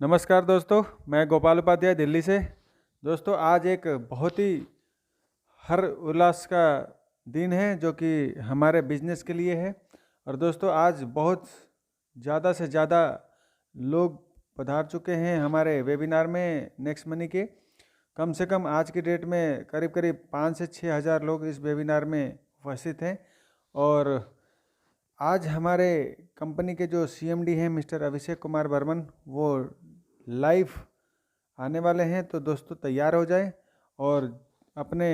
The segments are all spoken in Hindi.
नमस्कार दोस्तों, मैं गोपाल उपाध्याय दिल्ली से। दोस्तों, आज एक बहुत ही हर उल्लास का दिन है जो कि हमारे बिजनेस के लिए है। और दोस्तों, आज बहुत ज़्यादा से ज़्यादा लोग पधार चुके हैं हमारे वेबिनार में नेक्स्ट मनी के। कम से कम आज की डेट में करीब करीब 5 से 6 हज़ार लोग इस वेबिनार में उपस्थित हैं। और आज हमारे कंपनी के जो सीएमडी हैं मिस्टर अभिषेक कुमार बर्मन, वो लाइव आने वाले हैं। तो दोस्तों, तैयार हो जाएं और अपने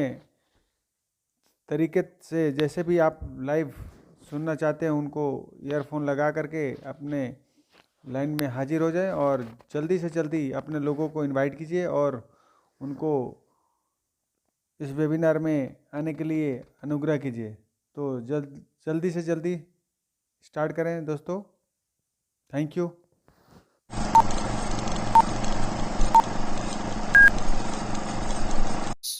तरीके से जैसे भी आप लाइव सुनना चाहते हैं उनको ईयरफोन लगा करके अपने लाइन में हाजिर हो जाएं और जल्दी से जल्दी अपने लोगों को इनवाइट कीजिए और उनको इस वेबिनार में आने के लिए अनुग्रह कीजिए। तो जल्दी से जल्दी स्टार्ट करें दोस्तों। Thank you.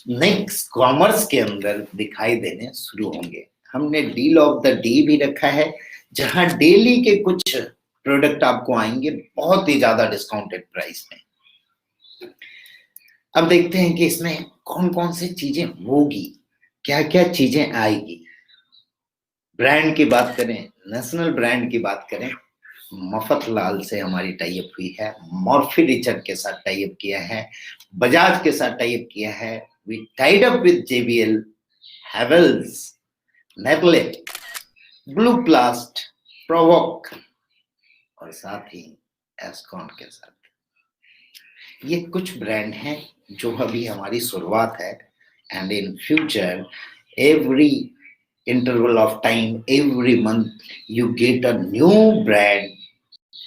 नेक्स्ट कॉमर्स के अंदर दिखाई देने शुरू होंगे। हमने डील ऑफ द डे भी रखा है, जहां डेली के कुछ प्रोडक्ट आपको आएंगे बहुत ही ज्यादा डिस्काउंटेड प्राइस में। अब देखते हैं कि इसमें कौन कौन सी चीजें होगी, क्या क्या चीजें आएगी। ब्रांड की बात करें, नेशनल ब्रांड की बात करें, मफतलाल से हमारी टाई अप हुई है, मॉर्फी रिचर्ड के साथ टाई अप किया है, बजाज के साथ टाई अप किया है, we tied up with JBL, Havells, नेगले, ब्लू प्लास्ट, प्रोवोक और साथ ही एस्कॉन के साथ। ये कुछ ब्रांड हैं जो अभी हमारी शुरुआत है। And in future every interval of time, every month you get a new brand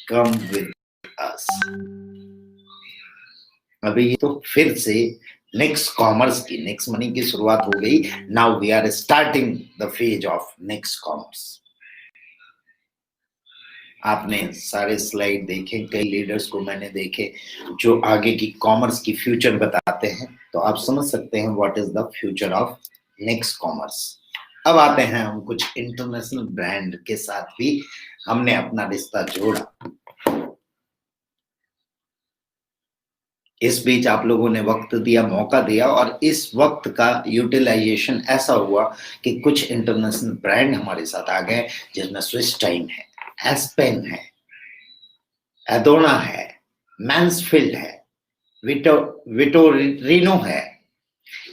come with us. अभी तो फिर से नेक्स्ट कॉमर्स की, नेक्स्ट मनी की शुरुआत हो गई। Now we are starting the phase of next commerce. आपने सारे स्लाइड देखे, कई लीडर्स को मैंने देखे जो आगे की कॉमर्स की फ्यूचर बताते हैं, तो आप समझ सकते हैं what is the future of next commerce. अब आते हैं हम कुछ इंटरनेशनल ब्रांड के साथ भी हमने अपना रिश्ता जोड़ा। इस बीच आप लोगों ने वक्त दिया, मौका दिया, और इस वक्त का यूटिलाइजेशन ऐसा हुआ कि कुछ इंटरनेशनल ब्रांड हमारे साथ आ गए, जिसमें स्विस टाइम है, एस्पेन है, एडोना है, मैंसफील्ड है, विटोरिनो है।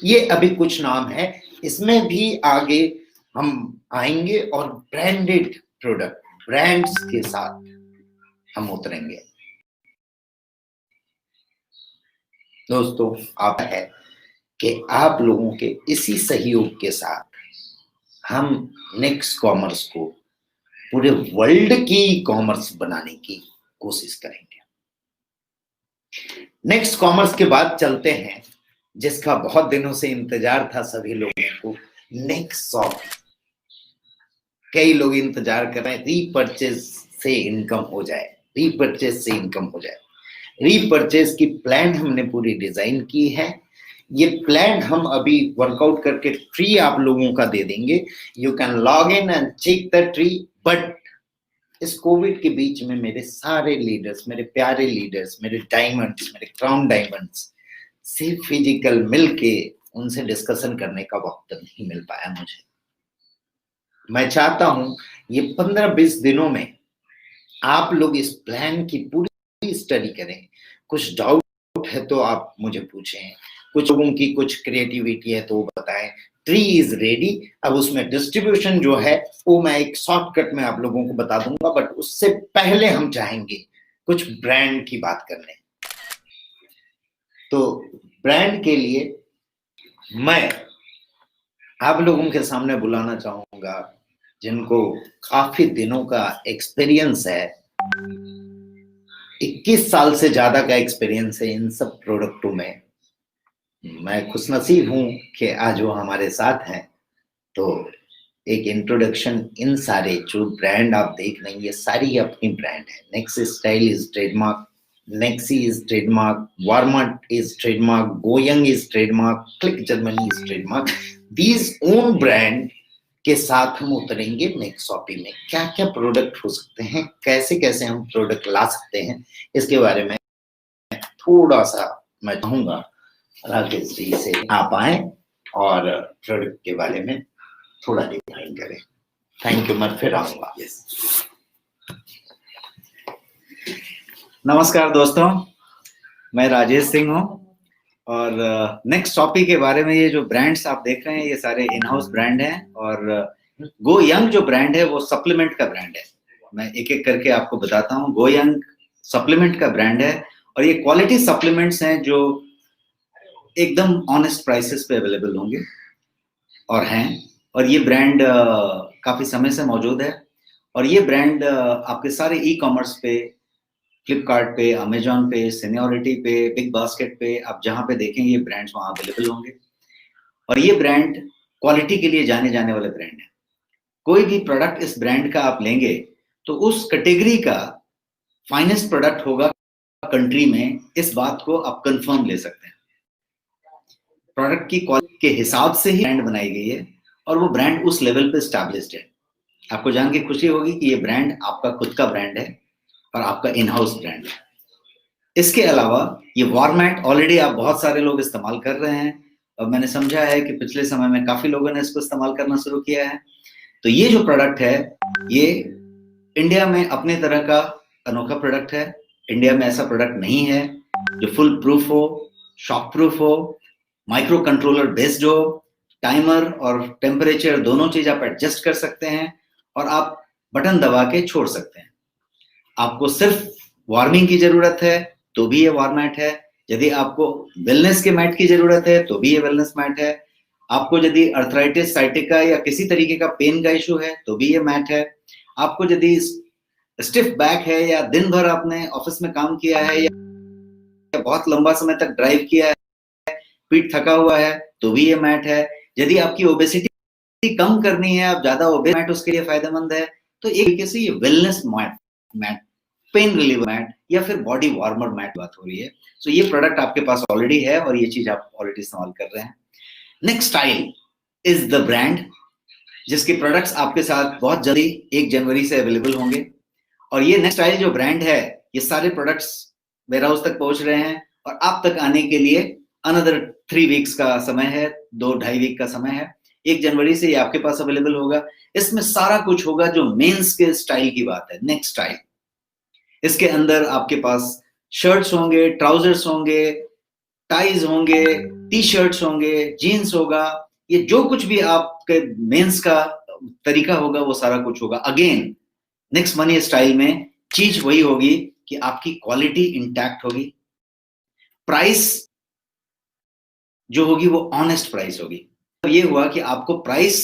ये अभी कुछ नाम है, इसमें भी आगे हम आएंगे और ब्रांडेड प्रोडक्ट, ब्रांड्स के साथ हम उतरेंगे। दोस्तों, आप है कि आप लोगों के इसी सहयोग के साथ हम नेक्स्ट कॉमर्स को पूरे वर्ल्ड की कॉमर्स बनाने की कोशिश करेंगे। नेक्स्ट कॉमर्स के बाद चलते हैं जिसका बहुत दिनों से इंतजार था सभी लोगों को, नेक्स्ट शॉपिंग। कई लोग इंतजार कर रहे हैं रीपरचेज से इनकम हो जाए, रीपरचेज से इनकम हो जाए। रीपरचेज की प्लान हमने पूरी डिजाइन की है। ये प्लान हम अभी वर्कआउट करके फ्री आप लोगों का दे देंगे। You can log in and check the tree. But इस कोविड के बीच में मेरे सारे लीडर्स, मेरे प्यारे लीडर्स, मेरे डायमंड्स, मेरे क्राउन डायमंड्स से फिजिकल मिलके उनसे डिस्कशन करने का वक्त नहीं मिल पाया मुझे। मैं चाहता हूं ये 15-20 दिनों में आप लोग इस प्लान की पूरी स्टडी करें। कुछ डाउट है तो आप मुझे पूछें, कुछ लोगों की कुछ क्रिएटिविटी है तो बताएं। Tree is ready. अब उसमें डिस्ट्रीब्यूशन जो है वो मैं एक शॉर्टकट में आप लोगों को बता दूंगा, बट उससे पहले हम चाहेंगे कुछ ब्रांड की बात करने। तो ब्रांड के लिए मैं आप लोगों के सामने बुलाना चाहूंगा जिनको काफी दिनों का एक्सपीरियंस है, 21 साल से ज्यादा का एक्सपीरियंस है इन सब प्रोडक्टों में। मैं खुशनसीब हूं कि आज वो हमारे साथ हैं। तो एक इंट्रोडक्शन, इन सारे जो ब्रांड आप देख रहे हैं ये सारी अपनी ब्रांड है। Next Style is trademark, Nexi is trademark, वार्मट इज ट्रेडमार्क, गोयंग is trademark, Click Germany is trademark. These own brand के साथ हम उतरेंगे नेक्स्ट शॉपिंग में। क्या क्या प्रोडक्ट हो सकते हैं, कैसे कैसे हम प्रोडक्ट ला सकते हैं, इसके बारे में थोड़ा सा मैं चाहूंगा राकेश जी से आप आए और प्रोडक्ट के बारे में थोड़ा डिफाइन करें। थैंक यू, मैं फिर आऊंगा। नमस्कार दोस्तों, मैं राजेश सिंह हूँ और नेक्स्ट टॉपिक के बारे में, ये जो ब्रांड्स आप देख रहे हैं ये सारे इन हाउस ब्रांड हैं और गो यंग जो ब्रांड है वो सप्लीमेंट का ब्रांड है। मैं एक एक करके आपको बताता हूँ। गो यंग सप्लीमेंट का ब्रांड है और ये क्वालिटी सप्लीमेंट्स हैं जो एकदम ऑनेस्ट प्राइसेस पे अवेलेबल होंगे और हैं, और ये ब्रांड काफी समय से मौजूद है और ये ब्रांड आपके सारे ई कॉमर्स पे, फ्लिपकार्ट पे, अमेजॉन पे, सीनियोरिटी पे, बिग बास्केट पे, आप जहां पे देखेंगे ये ब्रांड्स वहां अवेलेबल होंगे और ये ब्रांड क्वालिटी के लिए जाने जाने वाले ब्रांड है। कोई भी प्रोडक्ट इस ब्रांड का आप लेंगे तो उस कैटेगरी का फाइनेस्ट प्रोडक्ट होगा कंट्री में, इस बात को आप कंफर्म ले सकते हैं। प्रोडक्ट की क्वालिटी के हिसाब से ही ब्रांड बनाई गई है और वो ब्रांड उस लेवल पे एस्टैब्लिश्ड है। आपको जान के खुशी होगी कि ये ब्रांड आपका खुद का ब्रांड है और आपका इन हाउस ब्रांड है। इसके अलावा ये वॉरमेट ऑलरेडी आप बहुत सारे लोग इस्तेमाल कर रहे हैं और मैंने समझा है कि पिछले समय में काफी लोगों ने इसको इस्तेमाल करना शुरू किया है। तो ये जो प्रोडक्ट है ये इंडिया में अपने तरह का अनोखा प्रोडक्ट है। इंडिया में ऐसा प्रोडक्ट नहीं है जो फुल प्रूफ हो, शॉक प्रूफ हो, माइक्रो कंट्रोलर बेस्ड हो, टाइमर और टेम्परेचर दोनों चीज आप एडजस्ट कर सकते हैं और आप बटन दबा के छोड़ सकते हैं। आपको सिर्फ वार्मिंग की जरूरत है तो भी ये वार्मेट है। यदि आपको वेलनेस के मैट की जरूरत है तो भी ये वेलनेस मैट है। आपको यदि अर्थराइटिस, साइटिका या किसी तरीके का पेन का इशू है तो भी ये मैट है। आपको यदि स्टिफ बैक है या दिन भर आपने ऑफिस में काम किया है या बहुत लंबा समय तक ड्राइव किया है, पीठ थका हुआ है तो भी ये मैट है। यदि आपकी ओबेसिटी कम करनी है, आप ज्यादा ओबेस, मैट उसके लिए फायदेमंद है। तो एक तरीके से ये wellness mat, pain reliever mat या फिर बॉडी वार्मर मैट बात हो रही है। सो ये प्रोडक्ट आपके पास ऑलरेडी है और ये चीज आप ऑलरेडी इस्तेमाल कर रहे हैं। Next Style is the brand जिसके प्रोडक्ट्स आपके साथ बहुत जल्दी 1 जनवरी से अवेलेबल होंगे और ये नेक्स्ट स्टाइल जो ब्रांड है ये सारे प्रोडक्ट्स वेयरहाउस तक पहुंच रहे हैं और आप तक आने के लिए अनदर 3 वीक्स का समय है, 2-2.5 वीक का समय है। 1 जनवरी से ये आपके पास अवेलेबल होगा। इसमें सारा कुछ होगा जो मेंस के स्टाइल की बात है, नेक्स्ट स्टाइल। इसके अंदर आपके पास शर्ट्स होंगे, ट्राउजर्स होंगे, टाइज होंगे, टी शर्ट्स होंगे, जीन्स होगा, ये जो कुछ भी आपके मेंस का तरीका होगा वो सारा कुछ होगा। अगेन नेक्स्ट मनी स्टाइल में चीज वही होगी कि आपकी क्वालिटी इंटैक्ट होगी, प्राइस जो होगी वो ऑनेस्ट प्राइस होगी। तो ये हुआ कि आपको प्राइस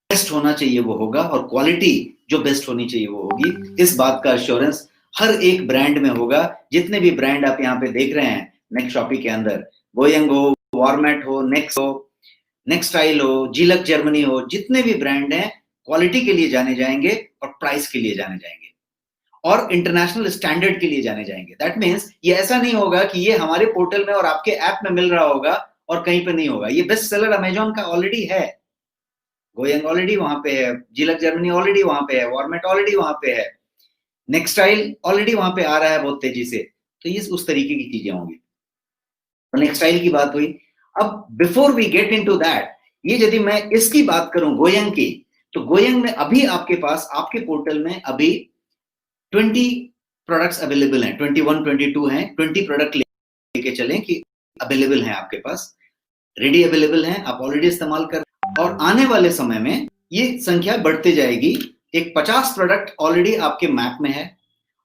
बेस्ट होना चाहिए वो होगा और क्वालिटी जो बेस्ट होनी चाहिए वो होगी। इस बात का एश्योरेंस हर एक ब्रांड में होगा। जितने भी ब्रांड आप यहाँ पे देख रहे हैं नेक्स्ट शॉपिंग के अंदर, गोयंग हो, वॉरमेट हो, नेक्स्ट हो, नेक्स्ट स्टाइल हो, जिलक जर्मनी हो, जितने भी ब्रांड हैं क्वालिटी के लिए जाने जाएंगे और प्राइस के लिए जाने जाएंगे और इंटरनेशनल स्टैंडर्ड के लिए जाने जाएंगे। दैट मीन्स ये ऐसा नहीं होगा कि ये हमारे पोर्टल में और आपके ऐप में मिल रहा होगा और कहीं पे नहीं होगा। ये बेस्ट सेलर अमेजॉन का ऑलरेडी है, गोयंग ऑलरेडी वहां पे है, जिलक जर्मनी ऑलरेडी वहां पे है, वॉरमेट ऑलरेडी वहां पे है, नेक्स्ट स्टाइल ऑलरेडी वहां पे आ रहा है बहुत तेजी से। तो ये उस तरीके की चीजें होंगी। नेक्स्ट स्टाइल की बात हुई। अब before we get into that, ये यदि मैं इसकी बात करूं गोयंग की, तो गोयंग में अभी आपके पास आपके पोर्टल में अभी 20 प्रोडक्ट्स अवेलेबल हैं, 21, 22 हैं। 20 प्रोडक्ट लेके चलें कि अवेलेबल हैं आपके पास, रेडी अवेलेबल हैं, आप ऑलरेडी इस्तेमाल कर, और आने वाले समय में ये संख्या बढ़ते जाएगी। एक 50 प्रोडक्ट ऑलरेडी आपके मैप में है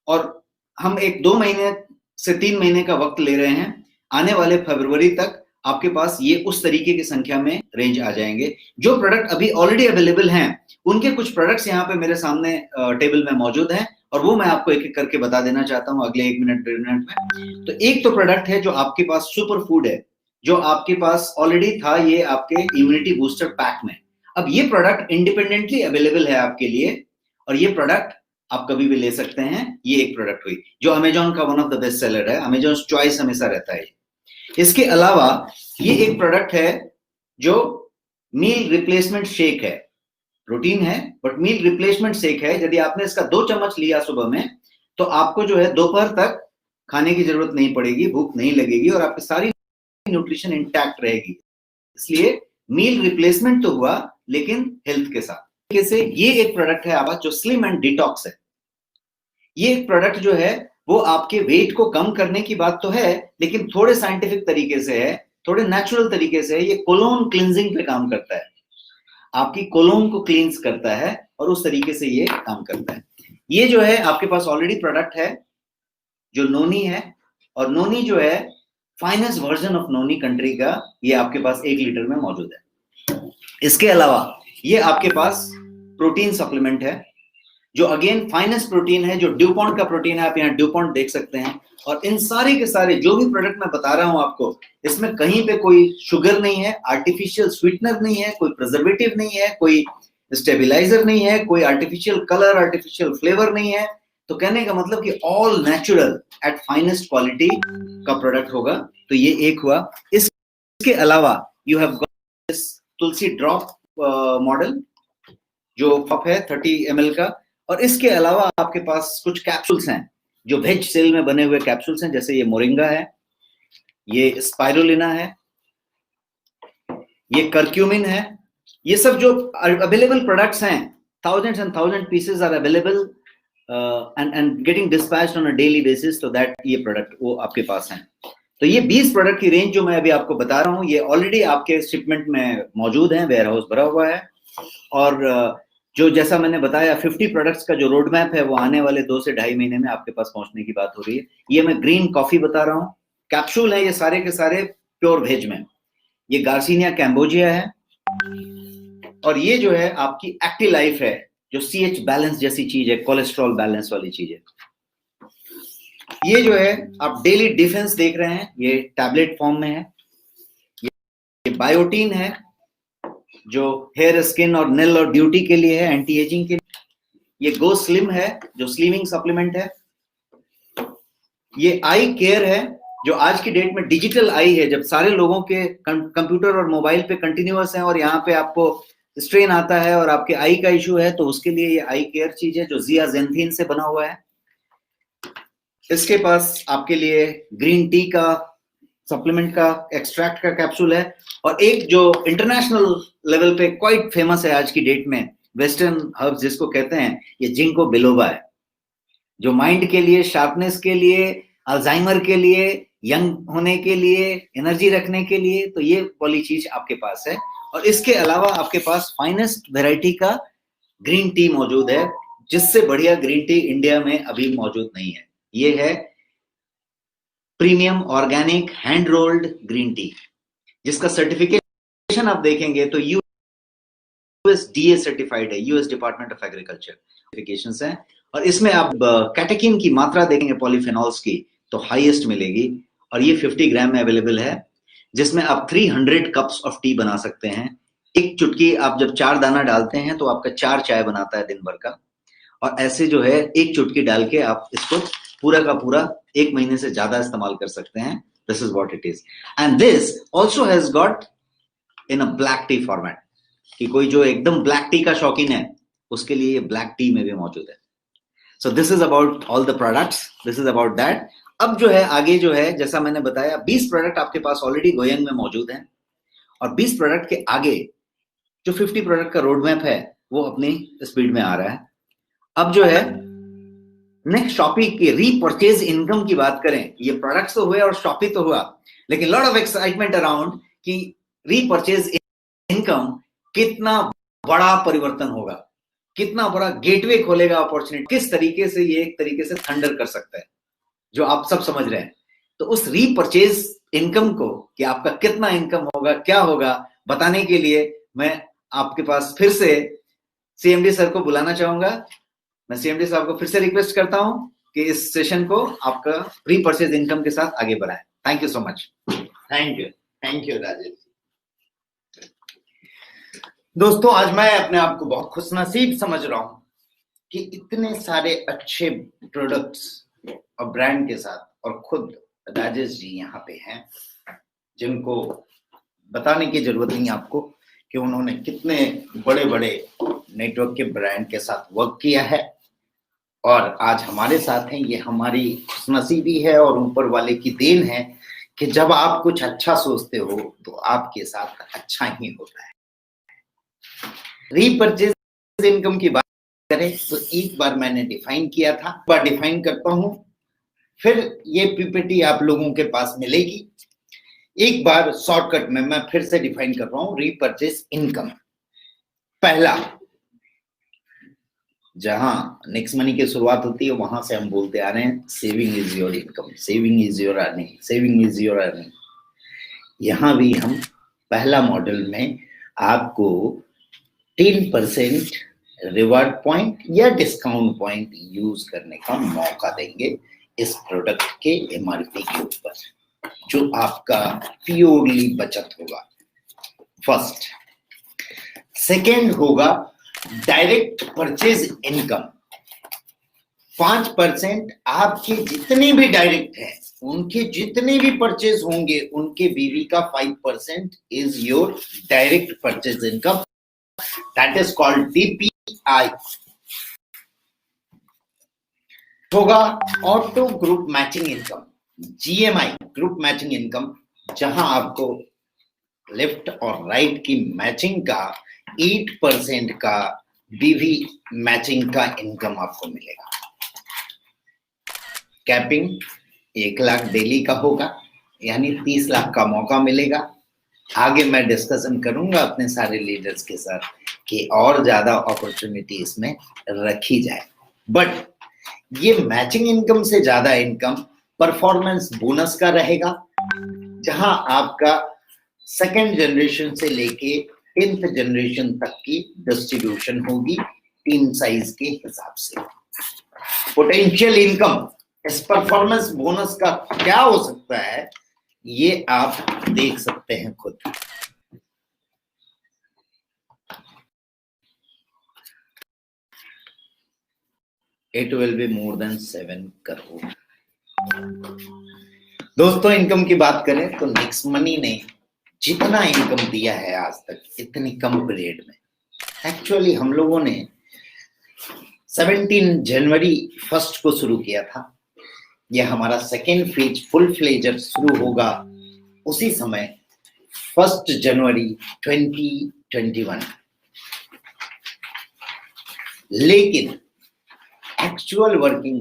और हम एक 2 महीने से 3 महीने का वक्त ले रहे हैं। आने वाले फरवरी तक आपके पास ये उस तरीके की संख्या में रेंज आ जाएंगे। जो प्रोडक्ट अभी ऑलरेडी अवेलेबल हैं उनके कुछ प्रोडक्ट्स यहाँ पे मेरे सामने टेबल में मौजूद हैं और वो मैं आपको एक एक करके बता देना चाहता हूँ अगले 1 मिनट 1.5 मिनट में। तो एक तो प्रोडक्ट है जो आपके पास सुपर फूड है, जो आपके पास ऑलरेडी था, ये आपके इम्यूनिटी बूस्टर पैक में। अब ये प्रोडक्ट इंडिपेंडेंटली अवेलेबल है आपके लिए और ये प्रोडक्ट आप कभी भी ले सकते हैं। ये एक प्रोडक्ट हुई जो अमेजॉन का one of the best seller है, अमेजॉन चॉइस हमेशा रहता है। इसके अलावा ये एक प्रोडक्ट है जो मील रिप्लेसमेंट शेक है, प्रोटीन है बट मील रिप्लेसमेंट शेक है। यदि आपने इसका 2 चम्मच लिया सुबह में तो आपको जो है दोपहर तक खाने की जरूरत नहीं पड़ेगी, भूख नहीं लगेगी और आपकी सारी न्यूट्रिशन इंटैक्ट रहेगी। इसलिए मील रिप्लेसमेंट तो हुआ, लेकिन हेल्थ के साथ। कैसे? ये एक प्रोडक्ट है आपका जो स्लिम एंड डिटॉक्स है। ये एक प्रोडक्ट जो है वो आपके वेट को कम करने की बात तो है, लेकिन थोड़े साइंटिफिक तरीके से है, थोड़े नेचुरल तरीके से है। ये कोलोन क्लिंजिंग पे काम करता है, आपकी कोलोन को क्लींस करता है और उस तरीके से ये काम करता है। ये जो है आपके पास ऑलरेडी प्रोडक्ट है जो नोनी है, और नोनी जो है finest version of noni country का, ये आपके पास 1 लीटर में मौजूद है। इसके अलावा ये आपके पास प्रोटीन सप्लीमेंट है जो अगेन फाइनेस्ट प्रोटीन है, जो ड्यूपॉन्ट का प्रोटीन है। आप यहाँ ड्यूपॉन्ट देख सकते हैं। और इन सारे के सारे जो भी प्रोडक्ट मैं बता रहा हूं आपको, इसमें कहीं पे कोई शुगर नहीं है, आर्टिफिशियल स्वीटनर नहीं है, कोई प्रिजर्वेटिव नहीं है, कोई स्टेबिलाईजर नहीं है, कोई आर्टिफिशियल कलर, आर्टिफिशियल फ्लेवर नहीं है। तो कहने का मतलब कि all natural at finest quality का प्रोडक्ट होगा। तो ये एक हुआ। इसके अलावा you have got this Tulsi drop model जो कप है 30 ml का। और इसके अलावा आपके पास कुछ कैप्सूल्स हैं जो वेज सेल में बने हुए कैप्सूल्स हैं, जैसे ये मोरिंगा है, ये स्पाइरुलिना है, ये करक्यूमिन है। ये सब जो अवेलेबल प्रोडक्ट्स हैं, thousands and thousand pieces are available and getting dispatched on a daily basis, so that ये प्रोडक्ट वो आपके पास हैं। तो ये 20 प्रोडक्ट की रेंज जो मैं अभी आपको बता रहा हूँ, ये ऑलरेडी आपके शिपमेंट में मौजूद है, वेयर हाउस भरा हुआ है। और जो जैसा मैंने बताया 50 प्रोडक्ट्स का जो रोड मैप है वो आने वाले 2 से 2.5 महीने में आपके पास पहुंचने की बात हो रही है। ये मैं ग्रीन कॉफी बता रहा हूँ, कैप्सूल है ये सारे के सारे प्योर वेज में। ये गार्सिनिया कैम्बोजिया है, और ये जो है आपकी एक्टिव लाइफ है जो CH बैलेंस जैसी चीज है, कोलेस्ट्रॉल बैलेंस वाली चीज है। ये जो है आप डेली डिफेंस देख रहे हैं, ये टैबलेट फॉर्म में है। ये बायोटीन है जो हेयर, स्किन और नेल और ब्यूटी के लिए है, एंटी एजिंग के लिए। ये गो स्लिम है जो स्लिमिंग सप्लीमेंट है। ये आई केयर है जो आज की डेट में डिजिटल आई है, जब सारे लोगों के कंप्यूटर और मोबाइल पे कंटिन्यूअस है और यहाँ पे आपको स्ट्रेन आता है और आपके आई का इशू है, तो उसके लिए ये आई केयर चीज है जो जियाजेंथिन से बना हुआ है। इसके पास आपके लिए ग्रीन टी का सप्लीमेंट का एक्सट्रैक्ट का कैप्सूल है, और एक जो इंटरनेशनल लेवल पे क्वाइट फेमस है आज की डेट में, वेस्टर्न हर्ब्स जिसको कहते हैं, ये जिंको बिलोबा है, जो माइंड के लिए, शार्पनेस के लिए, अल्जाइमर के लिए, यंग होने के लिए, एनर्जी रखने के लिए। तो ये वाली चीज आपके पास है। और इसके अलावा आपके पास फाइनेस्ट वेराइटी का ग्रीन टी मौजूद है, जिससे बढ़िया ग्रीन टी इंडिया में अभी मौजूद नहीं है। ये है premium organic hand rolled green tea, जिसका सर्टिफिकेशन आप देखेंगे तो USDA सर्टिफाइड है, US department of agriculture certifications हैं। और इसमें आप कैटेकिन की मात्रा देखेंगे पॉलीफेनॉल्स की तो हाईएस्ट मिलेगी, और ये 50 ग्राम में अवेलेबल है, जिसमें आप 300 कप्स ऑफ टी बना सकते हैं। एक चुटकी आप जब 4 दाना डालते हैं तो आपका 4 चाय बनाता है दिन भर का। और ऐसे जो है एक चुटकी डाल के आप इसको पूरा का पूरा 1 महीने से ज्यादा इस्तेमाल कर सकते हैं। This is what it is, and this also has got in a black T format, कि कोई जो एकदम ब्लैक टी का शौकीन है उसके लिए ये ब्लैक टी में भी मौजूद है। So this is about all the products, this is about that. अब जो है आगे जो है, जैसा मैंने बताया 20 प्रोडक्ट आपके पास ऑलरेडी गोयंग में मौजूद हैं, और 20 प्रोडक्ट के आगे जो 50 प्रोडक्ट का रोड मैप है वो अपनी स्पीड में आ रहा है। अब जो है नेक्स्ट शॉपी की रीपरचेज इनकम की बात करें, ये प्रोडक्ट्स तो हुए और शॉपी तो हुआ, लेकिन लॉट ऑफ एक्साइटमेंट अराउंड कि रीपरचेज इनकम कितना बड़ा परिवर्तन होगा, कितना बड़ा गेटवे खोलेगा अपॉर्चुनिटी, किस तरीके से ये एक तरीके से थंडर कर सकता है, जो आप सब समझ रहे हैं। तो उस रीपरचेज इनकम को, कि आपका कितना इनकम होगा, क्या होगा, बताने के लिए मैं आपके पास फिर से CMD सर को बुलाना चाहूंगा। मैं CMD साहब को फिर से रिक्वेस्ट करता हूं कि इस सेशन को आपका रीपरचेज इनकम के साथ आगे बढ़ाएं। Thank you so much. Thank you Rajesh. दोस्तों, आज मैं अपने आप को बहुत खुशनसीब समझ रहा हूं कि इतने सारे अच्छे प्रोडक्ट्स और ब्रांड के साथ, और खुद राजेश जी यहाँ पे हैं, जिनको बताने की जरूरत नहीं आपको कि उन्होंने कितने बड़े बड़े नेटवर्क के ब्रांड के साथ वर्क किया है, और आज हमारे साथ हैं। ये हमारी खुशनसीबी है और ऊपर वाले की देन है कि जब आप कुछ अच्छा सोचते हो तो आपके साथ अच्छा ही होता है। रीपर्चेज इनकम की बात करें तो एक बार मैंने डिफाइन किया था, एक बार डिफाइन करता हूं, फिर ये पीपीटी आप लोगों के पास मिलेगी। एक बार शॉर्टकट में मैं फिर से डिफाइन कर रहा हूं। रीपर्चेज इनकम, पहला, जहां नेक्स्ट मनी की शुरुआत होती है वहां से हम बोलते आ रहे हैं saving is your income, saving is your earning, saving is your earning. यहां भी हम पहला मॉडल में आपको 10% रिवार्ड पॉइंट या डिस्काउंट पॉइंट यूज करने का मौका देंगे इस प्रोडक्ट के एमआरपी के ऊपर, जो आपका प्योरली बचत होगा। फर्स्ट। सेकेंड होगा डायरेक्ट परचेज इनकम। 5% आपके जितने भी डायरेक्ट हैं, उनके जितने भी परचेज होंगे उनके बीवी का 5% is your direct purchase income, that is called DPI. होगा auto group matching income, GMI, group matching income, जहां आपको लेफ्ट और राइट की मैचिंग का 8% का बीवी मैचिंग का इनकम आपको मिलेगा। कैपिंग 1 लाख डेली का होगा, यानी 30 लाख का मौका मिलेगा। आगे मैं डिस्कशन करूंगा अपने सारे लीडर्स के साथ कि और ज्यादा अपॉर्चुनिटी इसमें रखी जाए। बट ये मैचिंग इनकम से ज्यादा इनकम परफॉर्मेंस बोनस का रहेगा, जहां आपका सेकेंड जनरेशन से लेके 10th जनरेशन तक की डिस्ट्रीब्यूशन होगी टीम साइज के हिसाब से। पोटेंशियल इनकम इस परफॉर्मेंस बोनस का क्या हो सकता है, ये आप देख सकते हैं खुद। It will be more than 7 crore. दोस्तों, इनकम की बात करें तो नेक्स्ट मनी ने जितना इनकम दिया है आज तक इतनी कम पीरियड में, एक्चुअली हम लोगों ने 17 जनवरी 1 को शुरू किया था। यह हमारा सेकेंड फेज फुल फ्लेजर शुरू होगा उसी समय 1 जनवरी 2021। लेकिन एक्चुअल वर्किंग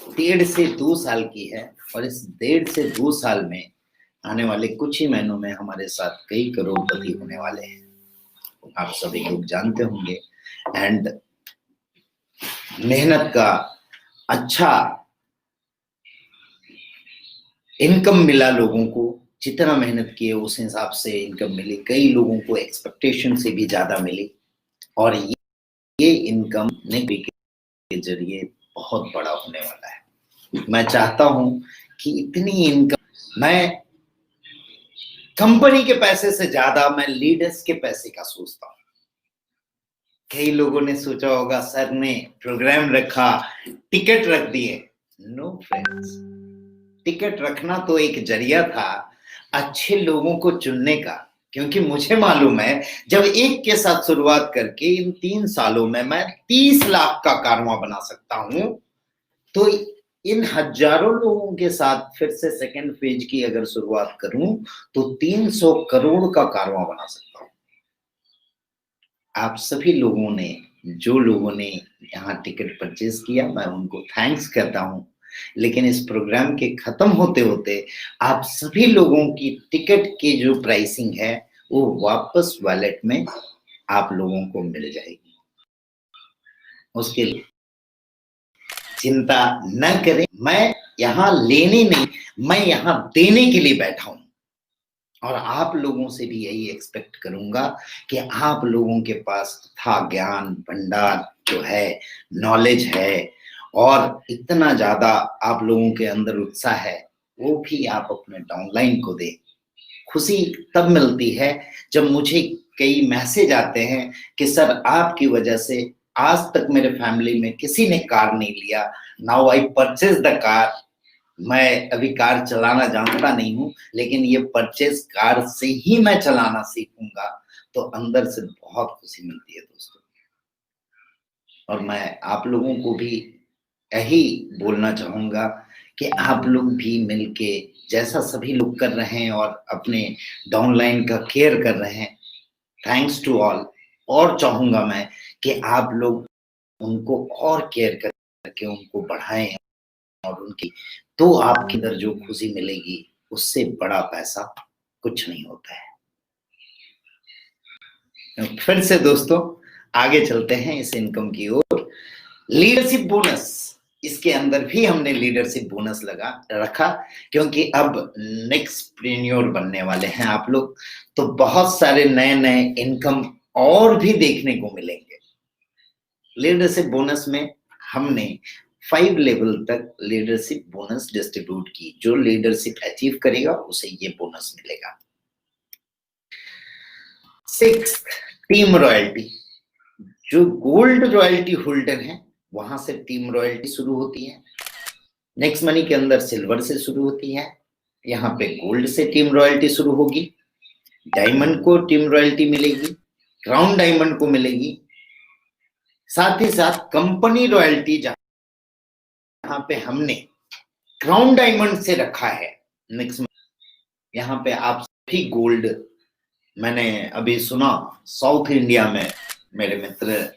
1.5 से 2 साल की है, और इस 1.5 से 2 साल में आने वाले कुछ ही महीनों में हमारे साथ कई करोड़पति होने वाले हैं, आप सभी लोग जानते होंगे। एंड मेहनत का अच्छा इनकम मिला लोगों को, जितना मेहनत किए उस हिसाब से इनकम मिली, कई लोगों को एक्सपेक्टेशन से भी ज्यादा मिली, और ये इनकम के जरिए बहुत बड़ा होने वाला है। मैं चाहता हूं कि इतनी इनकम, मैं कंपनी के पैसे से ज्यादा मैं लीडर्स के पैसे का सोचता हूं। कई लोगों ने सोचा होगा सर ने प्रोग्राम रखा, टिकट रख दिए। नो फ्रेंड्स, टिकट रखना तो एक जरिया था अच्छे लोगों को चुनने का, क्योंकि मुझे मालूम है जब एक के साथ शुरुआत करके इन 3 सालों में मैं 30 लाख का कारवां बना सकता हूं, तो इन हजारों लोगों के साथ फिर से सेकेंड फेज की अगर शुरुआत करूं तो 300 करोड़ का कारवां बना सकता हूं। आप सभी लोगों ने, जो लोगों ने यहाँ टिकट परचेज किया, मैं उनको थैंक्स करता हूं। लेकिन इस प्रोग्राम के खत्म होते होते आप सभी लोगों की टिकट की जो प्राइसिंग है वो वापस वॉलेट में आप लोगों को मिल जाएगी। उसके लिए चिंता न करें। मैं यहाँ लेने नहीं, मैं यहाँ देने के लिए बैठा हूं, और आप लोगों से भी यही एक्सपेक्ट करूंगा कि आप लोगों के पास था ज्ञान भंडार जो है, नॉलेज है, और इतना ज्यादा आप लोगों के अंदर उत्साह है, वो भी आप अपने डाउनलाइन को दें। खुशी तब मिलती है जब मुझे कई मैसेज आते हैं कि सर आपकी वजह से आज तक मेरे फैमिली में किसी ने कार नहीं लिया, now I purchase the car. मैं अभी कार चलाना जानता नहीं हूं, लेकिन ये परचेज कार से ही मैं चलाना सीखूंगा, तो अंदर से बहुत खुशी मिलती है दोस्तों। और मैं आप लोगों को भी यही बोलना चाहूंगा कि आप लोग भी मिलके जैसा सभी लोग कर रहे हैं और अपने डाउनलाइन का केयर कर रहे हैं, थैंक्स टू ऑल। और चाहूंगा मैं कि आप लोग उनको और केयर करके उनको बढ़ाएं और उनकी, तो आपके अंदर जो खुशी मिलेगी उससे बड़ा पैसा कुछ नहीं होता है। फिर से दोस्तों आगे चलते हैं इस इनकम की ओर। लीडरशिप बोनस, इसके अंदर भी हमने लीडरशिप बोनस लगा रखा, क्योंकि अब नेक्स्टप्रेन्योर बनने वाले हैं आप लोग, तो बहुत सारे नए नए इनकम और भी देखने को मिलेंगे। लीडरशिप बोनस में हमने 5 लेवल तक लीडरशिप बोनस डिस्ट्रीब्यूट की। जो लीडरशिप अचीव करेगा उसे ये बोनस मिलेगा। 6 टीम रॉयल्टी, जो गोल्ड रॉयल्टी होल्डर है वहां से टीम रॉयल्टी शुरू होती है। नेक्स्ट मनी के अंदर सिल्वर से शुरू होती है, यहाँ पे गोल्ड से टीम रॉयल्टी शुरू होगी। डायमंड को टीम रॉयल्टी मिलेगी, क्राउन डायमंड को मिलेगी, साथ ही साथ कंपनी रॉयल्टी जहां पे हमने क्राउन डायमंड से रखा है। नेक्स्ट यहाँ पे आप सभी गोल्ड, मैंने अभी सुना साउथ इंडिया में मेरे मित्र,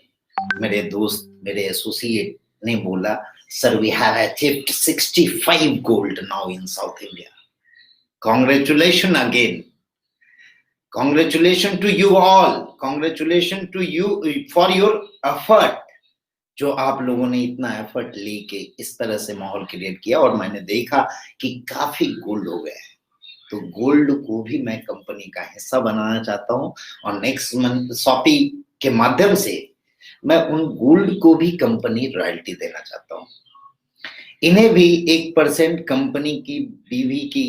मेरे दोस्त, मेरे एसोसिएट ने बोला, sir we have achieved 65 gold now in South India. Congratulations again. Congratulations to you all. Congratulations to you for your effort. जो आप लोगों ने इतना एफर्ट लेके इस तरह से माहौल क्रिएट किया और मैंने देखा कि काफी गोल्ड हो गए हैं। तो गोल्ड को भी मैं कंपनी का हिस्सा बनाना चाहता हूं और नेक्स्ट मंथ शॉपी के माध्यम से मैं उन गोल्ड को भी कंपनी रॉयल्टी देना चाहता हूं। इन्हें भी 1% कंपनी की बीवी की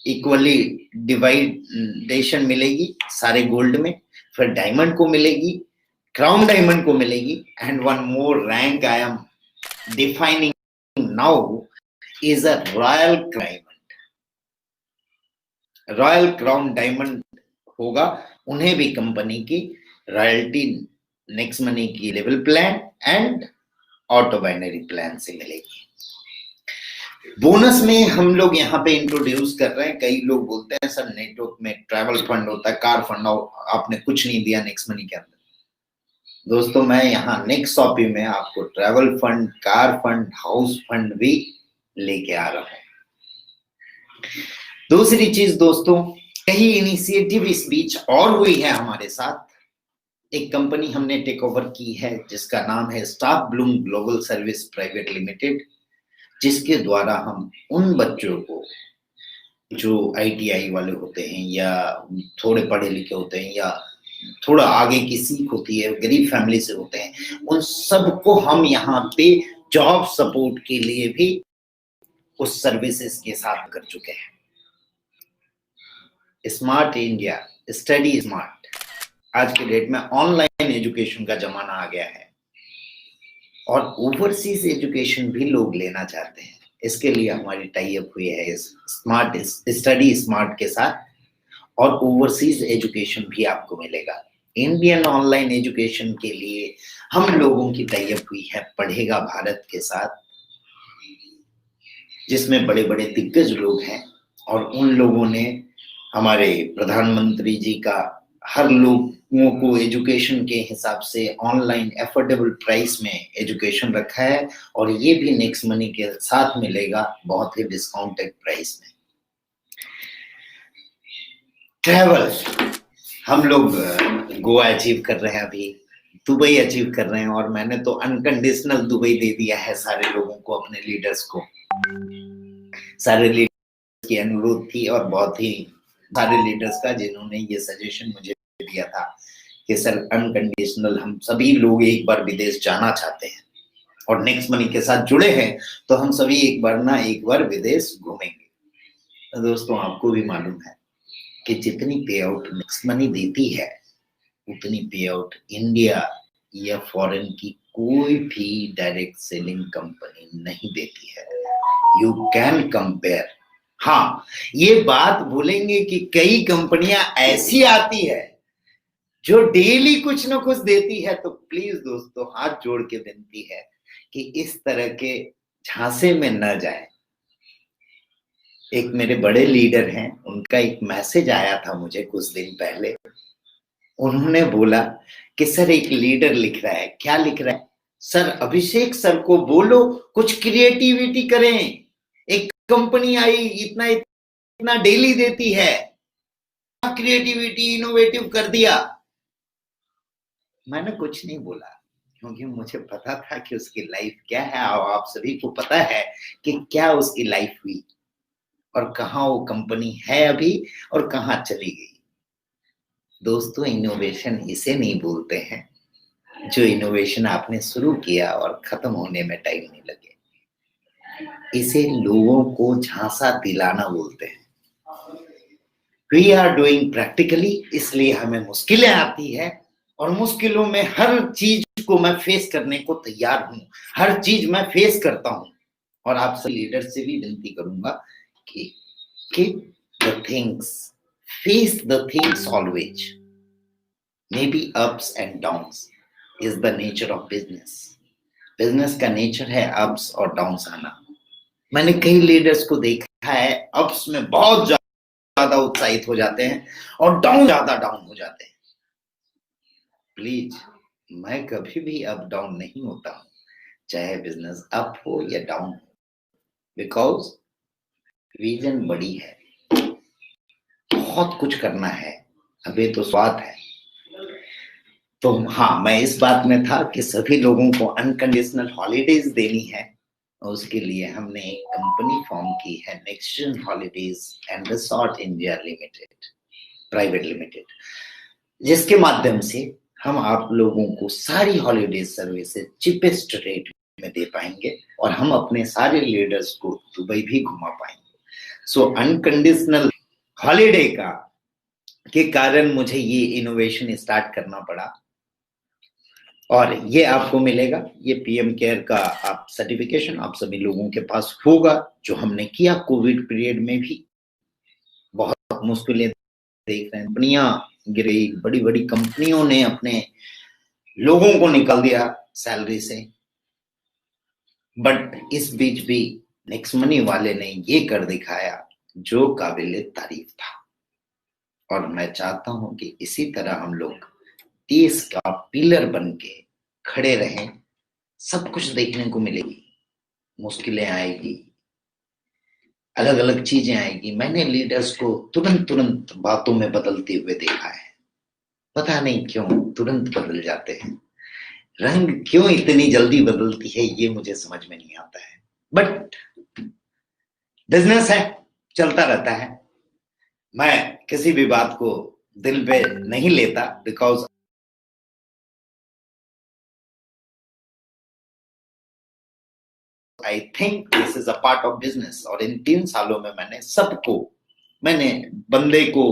इक्वली डिवाइडेशन मिलेगी सारे गोल्ड में, फिर डायमंड को मिलेगी, क्राउन डायमंड को मिलेगी, and one more rank I am defining now is a royal diamond. Royal crown diamond होगा, उन्हें भी कंपनी की रॉयल्टी नेक्स्ट मनी की level plan and auto binary plan से मिलेगी। बोनस में हम लोग यहाँ पे इंट्रोड्यूस कर रहे हैं, कई लोग बोलते हैं सर नेटवर्क में ट्रैवल फंड होता है, कार फंड, आपने कुछ नहीं दिया नेक्स्ट मनी के अंदर। दोस्तों मैं यहाँ नेक्स्ट शॉपी में आपको travel fund, car fund, house fund भी लेके आ रहा हूँ। दूसरी चीज दोस्तों, कई इनिशिएटिव इस बीच और हुई है हमारे साथ। एक कंपनी हमने टेक ओवर की है जिसका नाम है staff Bloom global service private limited, जिसके द्वारा हम उन बच्चों को जो ITI वाले होते हैं या थोड़े पढ़े लिखे होते हैं या थोड़ा आगे की सीख होती है, गरीब फैमिली से होते हैं, उन सबको हम यहाँ पे जॉब सपोर्ट के लिए भी उस सर्विसेज के साथ कर चुके हैं। स्मार्ट इंडिया, स्टडी स्मार्ट, आज के डेट में ऑनलाइन एजुकेशन का जमाना आ गया है और ओवरसीज एजुकेशन भी लोग लेना चाहते हैं। इसके लिए हमारी टाई अप हुई है स्मार्ट स्टडी स्मार्ट के साथ, और ओवरसीज एजुकेशन भी आपको मिलेगा। इंडियन ऑनलाइन एजुकेशन के लिए हम लोगों की टाई अप हुई है पढ़ेगा भारत के साथ, जिसमें बड़े बड़े दिग्गज लोग हैं और उन लोगों ने हमारे प्रधानमंत्री जी का हर लोगों को एजुकेशन के हिसाब से ऑनलाइन एफोर्डेबल प्राइस में एजुकेशन रखा है, और ये भी नेक्स्ट मनी के साथ मिलेगा बहुत ही डिस्काउंटेड प्राइस में। ट्रैवल, हम लोग गोवा अचीव कर रहे हैं, अभी दुबई अचीव कर रहे हैं, और मैंने तो अनकंडीशनल दुबई दे दिया है सारे लोगों को, अपने लीडर्स को। सारे लीडर्स की अनुरोध थी और बहुत ही सारे लीडर्स का, जिन्होंने ये सजेशन मुझे दिया था कि सर अनकंडीशनल हम सभी लोग एक बार विदेश जाना चाहते हैं और नेक्स्ट मनी के साथ जुड़े हैं, तो हम सभी एक बार विदेश घूमेंगे। तो दोस्तों आपको भी मालूम है कि जितनी पे आउट नेक्स्ट मनी देती है उतनी पे आउट इंडिया या फॉरेन की कोई भी डायरेक्ट सेलिंग कंपनी नहीं देती है। You can compare. हाँ, ये बात बोलेंगे कि कई कंपनियां ऐसी आती है जो डेली कुछ ना कुछ देती है, तो प्लीज दोस्तों हाथ जोड़ के विनती है कि इस तरह के झांसे में न जाए। एक मेरे बड़े लीडर हैं, उनका एक मैसेज आया था मुझे कुछ दिन पहले। उन्होंने बोला कि सर एक लीडर लिख रहा है। क्या लिख रहा है? सर अभिषेक सर को बोलो कुछ क्रिएटिविटी करें, एक कंपनी आई इतना इतना डेली देती है, क्रिएटिविटी इनोवेटिव कर दिया। मैंने कुछ नहीं बोला क्योंकि मुझे पता था कि उसकी लाइफ क्या है, और आप सभी को पता है कि क्या उसकी लाइफ हुई और कहाँ वो कंपनी है अभी और कहाँ चली गई। दोस्तों, इनोवेशन इसे नहीं बोलते हैं जो इनोवेशन आपने शुरू किया और खत्म होने में टाइम नहीं लगे। इसे लोगों को झांसा दिलाना बोलते हैं। वी आर डूइंग प्रैक्टिकली, इसलिए हमें मुश्किलें आती है और मुश्किलों में हर चीज को मैं फेस करने को तैयार हूं। हर चीज मैं फेस करता हूं और आप सब लीडर से भी विनती करूंगा कि keep the things, face the things always. Maybe ups and downs is the nature of business. Business का नेचर है अप्स और डाउन्स आना। मैंने कई लीडर्स को देखा है, अप्स में बहुत ज्यादा उत्साहित हो जाते हैं और ज्यादा डाउन हो जाते हैं। प्लीज, मैं कभी भी अप डाउन नहीं होता हूं, चाहे बिजनेस अप हो या डाउन हो, बिकॉज विजन बड़ी है, बहुत कुछ करना है, अभी तो स्वाद है। तो हाँ, मैं इस बात में था कि सभी लोगों को अनकंडीशनल हॉलीडेज देनी है और उसके लिए हमने एक कंपनी फॉर्म की है, next holidays and resort India limited private limited, जिसके माध्यम से हम आप लोगों को सारी हॉलीडेज सर्विसेज चीपेस्ट रेट में दे पाएंगे और हम अपने सारे लीडर्स को दुबई भी घुमा पाएंगे। सो अनकंडीशनल हॉलीडे के कारण मुझे ये इनोवेशन स्टार्ट करना पड़ा और ये आपको मिलेगा। ये पीएम केयर का आप सर्टिफिकेशन आप सभी लोगों के पास होगा, जो हमने किया कोविड पीरियड में भी। बहुत मुश्किलें देख रहे हैं, कंपनियां गिरी, बड़ी बड़ी कंपनियों ने अपने लोगों को निकाल दिया सैलरी से, बट इस बीच भी नेक्स्ट मनी वाले ने ये कर दिखाया जो काबिल तारीफ था। और मैं चाहता हूं कि इसी तरह हम लोग देश का पिलर बन के खड़े रहें। सब कुछ देखने को मिलेगी, मुश्किलें आएगी, अलग अलग चीजें आएगी। मैंने लीडर्स को तुरंत बातों में बदलते हुए देखा है, पता नहीं क्यों तुरंत बदल जाते हैं। रंग क्यों इतनी जल्दी बदलती है ये मुझे समझ में नहीं आता है, बट बिजनेस है, चलता रहता है। मैं किसी भी बात को दिल पे नहीं लेता, because I think this is a part of business. और इन 3 सालों में मैंने बंदे को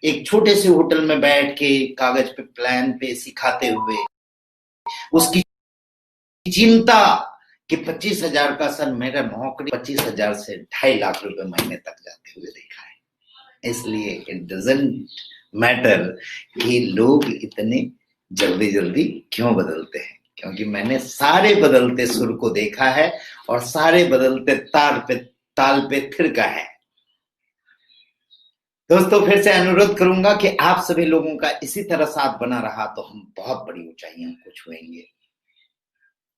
एक छोटे से होटल में बैठ के कागज पे प्लान पे सिखाते हुए उसकी चिंता कि 25,000 का सर मेरा नौकरी 25,000 से 2.5 लाख रुपए महीने तक जाते हुए देखा है। इसलिए इट डजंट मैटर कि लोग इतने जल्दी क्यों बदलते हैं, क्योंकि मैंने सारे बदलते सुर को देखा है और सारे बदलते ताल पे थिरका है। दोस्तों, फिर से अनुरोध करूंगा कि आप सभी लोगों का इसी तरह साथ बना रहा तो हम बहुत बड़ी ऊंचाइयों को छुएंगे।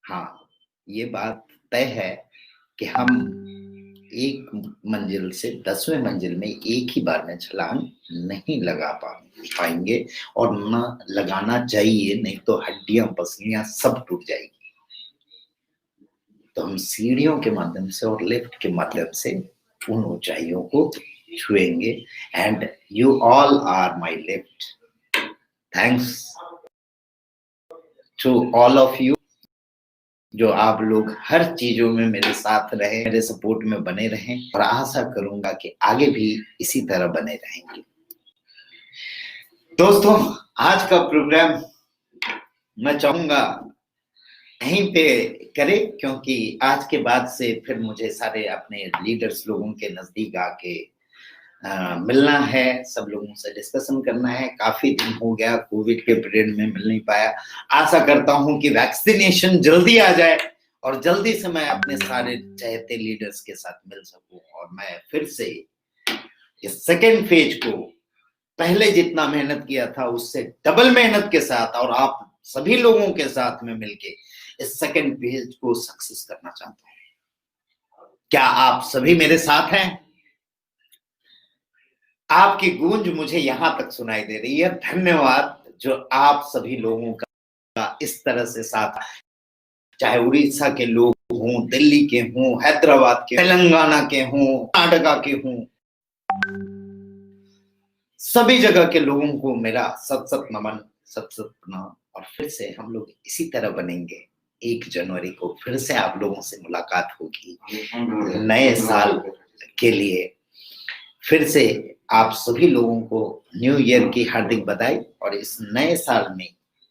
हाँ, ये बात तय है कि हम एक मंजिल से 10वें मंजिल में एक ही बार में छलांग नहीं लगा पाएंगे और न लगाना चाहिए, नहीं तो हड्डियां पसलियां सब टूट जाएगी। तो हम सीढ़ियों के माध्यम से और लिफ्ट के माध्यम से उन ऊंचाइयों को छुएंगे। And you all are my lift. Thanks to all of you, जो आप लोग हर चीजों में मेरे साथ रहे, मेरे सपोर्ट में बने रहें, और आशा करूंगा कि आगे भी इसी तरह बने रहेंगे। दोस्तों, आज का प्रोग्राम मैं चाहूंगा यहीं पे करें, क्योंकि आज के बाद से फिर मुझे सारे अपने लीडर्स लोगों के नजदीक आके मिलना है, सब लोगों से डिस्कशन करना है। काफी दिन हो गया, कोविड के पीरियड में मिल नहीं पाया। आशा करता हूं कि वैक्सीनेशन जल्दी आ जाए और जल्दी से मैं अपने सारे चहेते लीडर्स के साथ मिल सकूं और मैं फिर से इस सेकेंड फेज को पहले जितना मेहनत किया था उससे डबल मेहनत के साथ और आप सभी लोगों के साथ में मिलके इस सेकेंड फेज को सक्सेस करना चाहता हूं। क्या आप सभी मेरे साथ हैं? आपकी गूंज मुझे यहां तक सुनाई दे रही है। धन्यवाद जो आप सभी लोगों का इस तरह से साथ, चाहे उड़ीसा के लोग हों, दिल्ली के हों, हैदराबाद के, तेलंगाना के हों, कर्नाटका के हों, सभी जगह के लोगों को मेरा सत सत नमन, सत सत प्रणाम। और फिर से हम लोग इसी तरह बनेंगे। 1 जनवरी को फिर से आप लोगों से मुलाकात होगी नए साल के लिए। फिर से आप सभी लोगों को न्यू ईयर की हार्दिक बधाई। और इस नए साल में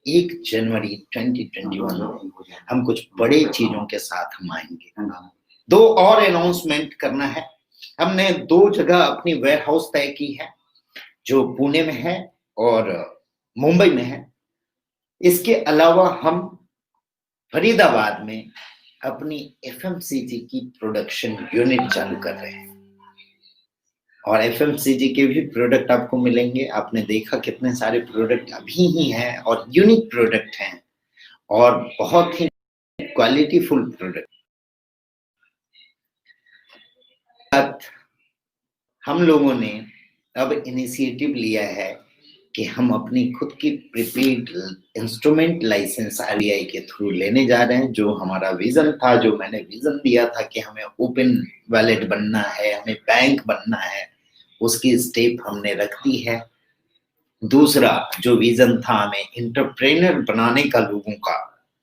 1 जनवरी 2021 हम कुछ बड़े चीजों के साथ हम आएंगे। 2 और अनाउंसमेंट करना है। हमने 2 जगह अपनी वेयर हाउस तय की है, जो पुणे में है और मुंबई में है। इसके अलावा हम फरीदाबाद में अपनी एफएमसीजी की प्रोडक्शन यूनिट चालू कर रहे हैं और एफएमसीजी के भी प्रोडक्ट आपको मिलेंगे। आपने देखा कितने सारे प्रोडक्ट अभी ही हैं और यूनिक प्रोडक्ट हैं और बहुत ही क्वालिटीफुल प्रोडक्ट। हम लोगों ने अब इनिशिएटिव लिया है कि हम अपनी खुद की प्रीपेड इंस्ट्रूमेंट लाइसेंस आरबीआई के थ्रू लेने जा रहे हैं। जो हमारा विजन था, जो मैंने विजन दिया था कि हमें ओपन वॉलेट बनना है, हमें बैंक बनना है, उसकी स्टेप हमने रख दी है। दूसरा जो विजन था हमें एंटरप्रेन्योर बनाने का लोगों का,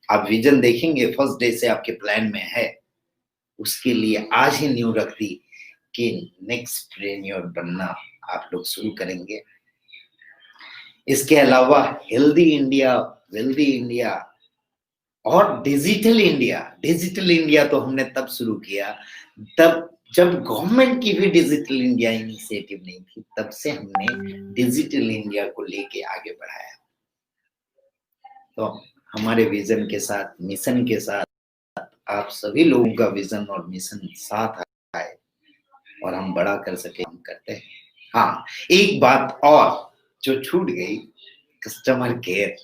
आप विजन देखेंगे फर्स्ट डे से आपके प्लान में है। उसके लिए आज ही न्यू रख दी कि नेक्स्ट प्रेन्योर बनना आप लोग शुरू करेंगे। इसके अलावा हेल्दी इंडिया, वेल्दी इंडिया और डिजिटल इंडिया। डिजिटल इंडिया तो हमने तब शुरू किया तब जब गवर्नमेंट की भी डिजिटल इंडिया इनिशिएटिव नहीं थी, तब से हमने डिजिटल इंडिया को लेके आगे बढ़ाया। तो हमारे विजन के साथ, मिशन के साथ आप सभी लोगों का विजन और मिशन साथ आए और हम बड़ा कर सके, हम करते हैं। हाँ, एक बात और जो छूट गई, कस्टमर केयर,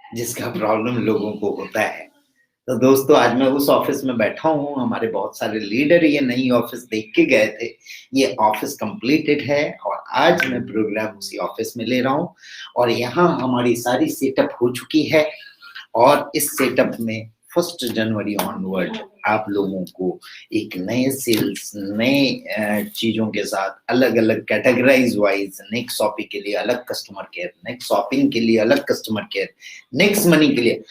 जिसका प्रॉब्लम लोगों को होता है। तो दोस्तों आज मैं उस ऑफिस में बैठा हूँ। हमारे बहुत सारे लीडर ये नई ऑफिस देख के गए थे। ये ऑफिस कंप्लीटेड है और आज मैं प्रोग्राम उसी ऑफिस में ले रहा हूँ और यहाँ हमारी सारी सेटअप हो चुकी है। और इस सेटअप में 1 जनवरी ऑनवर्ड आप लोगों को एक नए सेल्स, नए चीजों के साथ अलग अलग कैटेगराइज वाइज, नेक्स्ट शॉपिंग के लिए अलग कस्टमर केयर, नेक्स्ट शॉपिंग के लिए अलग कस्टमर केयर, नेक्स्ट मनी के लिए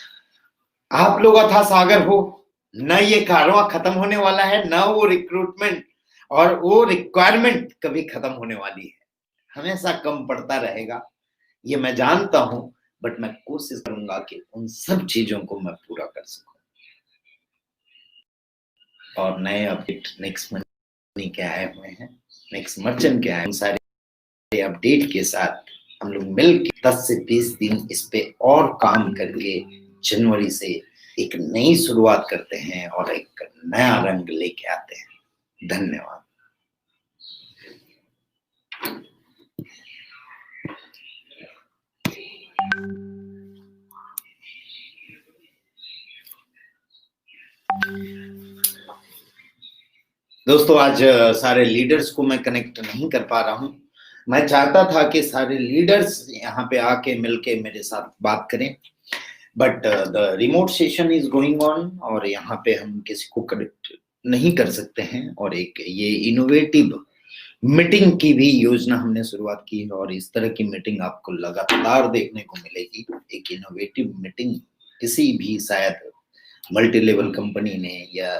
आप लोग अथाह सागर हो। न ये कारवां खत्म होने वाला है, न वो रिक्रूटमेंट और वो रिक्वायरमेंट कभी खत्म होने वाली है, हमेशा कम पड़ता रहेगा, ये मैं जानता हूं। बट मैं कोशिश करूंगा कि उन सब चीजों को मैं पूरा कर सकूं। और नए अपडेट नेक्स्ट मनी के आए हुए हैं, नेक्स्ट मर्चेंट के आए, उन सारे अपडेट के साथ हम लोग मिलकर 10 से 20 दिन इस पे और काम करके जनवरी से एक नई शुरुआत करते हैं और एक नया रंग लेके आते हैं। धन्यवाद। दोस्तों आज सारे लीडर्स को मैं कनेक्ट नहीं कर पा रहा हूं। मैं चाहता था कि सारे लीडर्स यहाँ पे आके मिलके मेरे साथ बात करें, but the remote session is going on और यहाँ पे हम किसी को कनेक्ट नहीं कर सकते हैं। और एक ये इनोवेटिव मीटिंग की भी योजना हमने शुरुआत की है और इस तरह की मीटिंग आपको लगातार देखने को मिलेगी। एक इनोवेटिव मीटिंग किसी भी शायद मल्टी लेवल कंपनी ने या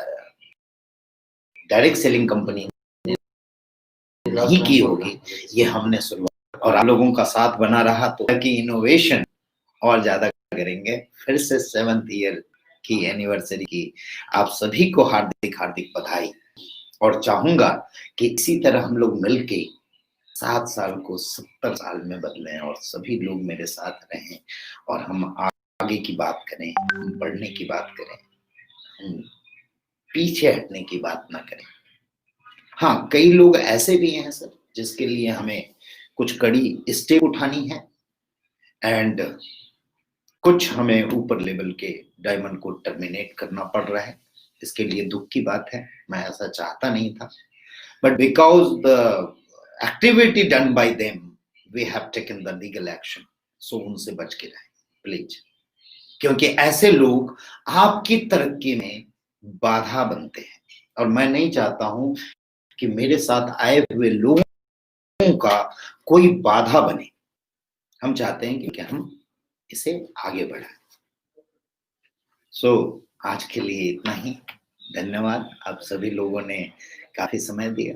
डायरेक्ट सेलिंग कंपनी ने नहीं की होगी, ये हमने शुरुआत और आप लोगों का साथ बना रहा तो कि इनोवेशन और ज्यादा करेंगे। फिर से 7th ईयर की एनिवर्सरी की आप सभी को हार्दिक हार्दिक बधाई और चाहूंगा कि इसी तरह हम लोग मिलके 7 साल को 70 साल में बदलें और सभी लोग मेरे साथ रहें और हम आगे की बात करें, हम बढ़ने की बात करें, हम पीछे हटने की बात ना करें। हाँ, कई लोग ऐसे भी हैं सर जिसके लिए हमें कुछ कड़ी स्टेप उठानी है एंड कुछ हमें ऊपर लेवल के डायमंड को टर्मिनेट करना पड़ रहा है। इसके लिए दुख की बात है, मैं ऐसा चाहता नहीं था, but because the activity done by them we have taken the legal action. So उनसे बच के रहें प्लीज, क्योंकि ऐसे लोग आपकी तरक्की में बाधा बनते हैं और मैं नहीं चाहता हूं कि मेरे साथ आए हुए लोगों का कोई बाधा बने। हम चाहते हैं कि हम इसे आगे बढ़ाएं। सो आज के लिए इतना ही। धन्यवाद, आप सभी लोगों ने काफी समय दिया।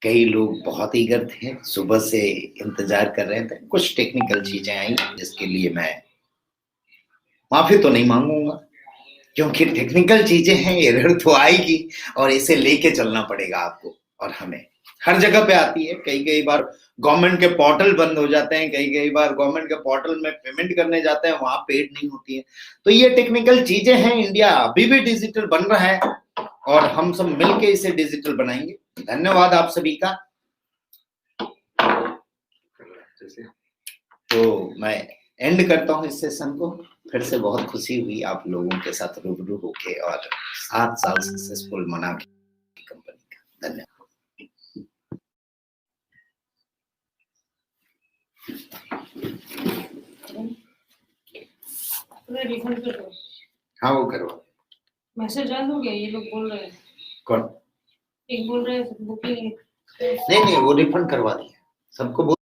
कई लोग बहुत ईगर थे, सुबह से इंतजार कर रहे थे। कुछ टेक्निकल चीजें आई जिसके लिए मैं माफी तो नहीं मांगूंगा, क्योंकि टेक्निकल चीजें हैं, एरर तो आएगी और इसे लेके चलना पड़ेगा आपको और हमें। हर जगह पे आती है, कई बार गवर्नमेंट के पोर्टल बंद हो जाते हैं, कई बार गवर्नमेंट के पोर्टल में पेमेंट करने जाते हैं, वहां पेड नहीं होती है। तो ये टेक्निकल चीजें हैं। इंडिया अभी भी डिजिटल बन रहा है और हम सब मिलके इसे डिजिटल बनाएंगे। धन्यवाद आप सभी का। तो मैं एंड करता हूँ इस सेशन को। फिर से बहुत खुशी हुई आप लोगों के साथ रूबरू होके और 7 साल सक्सेसफुल मना की कंपनी का। धन्यवाद। रिफंड कर दो। हाँ वो करवा। मैसेज आ हो गया, ये लोग बोल रहे हैं। कौन? एक बोल रहे हैं बुकिंग नहीं वो रिफंड करवा दिया सबको।